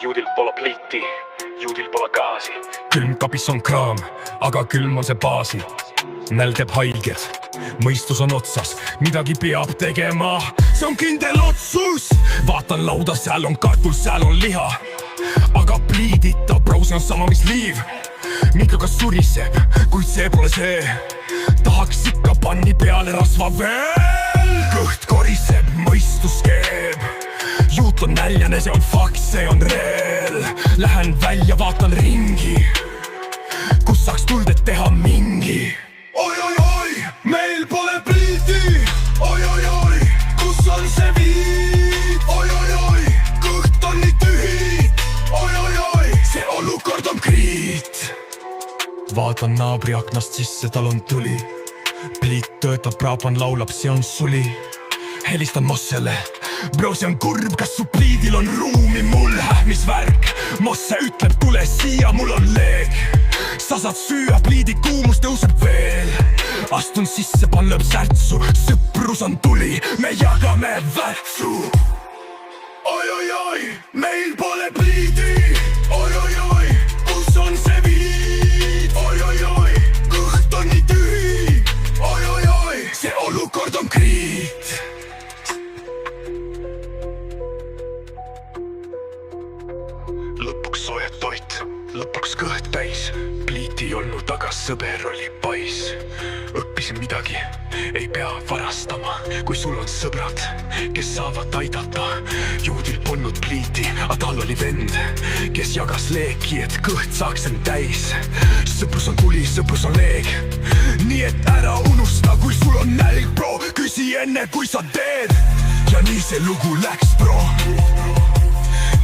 juudil pole pliiti, juudil pole gaasi. Külmkapis on kraam, aga külm on see baasi. Nälg teeb haiget, mõistus on otsas, midagi peab tegema. See on kindel otsus. Vaatan lauda, seal on kartul, seal on liha. Aga pliidita brausi on sama mis liiv. Mikroga suriseb, kuid see pole see. Tahaks ikka panni peale rasva veel. Kõht koriseb, mõistus keeb. Juut on näljane, see on fakt, see on reel. Lähen välja, vaatan ringi, kus saaks tuld, et teha mingi. Oi, oi, oi, meil pole pliiti. Oi, oi, oi, kus on see viid? Oi, oi, oi, kõht on nii tühi. Oi, oi, oi, see olukord on kriit. Vaatan naabri aknast sisse, tal on tuli. Pliit töötab, Braapan laulab, see on suli. Helistan Mossele, bro, see on kurb, kas su pliidil on ruumi mul? Mis värk? Mosse ütleb, tule siia, mul on leeg. Sa saad süüa, pliidi kuumus tõuseb veel. Astun sisse, pan lööb särtsu, sõprus on tuli, me jagame värtsu. Oi, oi, oi, meil pole pliiti. Oi, oi, oi, kus on see viid? Oi, oi, oi, kõht on nii tühi. Oi, oi, oi, see olukord on kriit. Lõpuks soe toit, lõpuks kõht täis. Pliiti ei olnud, aga sõber oli pais. Õppisin midagi, ei pea varastama. Kui sul on sõbrad, kes saavad aidata. Juudil polnud pliiti, aga tal oli vend, kes jagas leeki, et kõht saaks end täis. Sõprus on tuli, sõprus on leeg. Nii et ära unusta, kui sul on nälg, bro. Küsi enne, kui sa teed. Ja nii see lugu läks, bro.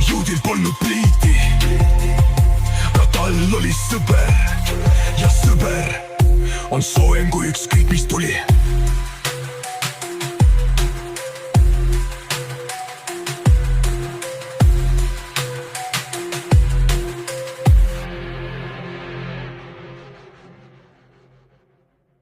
Juudil polnud pliiti, aga tal oli sõber. Ja sõber on soojem kui ükskõik mis tuli.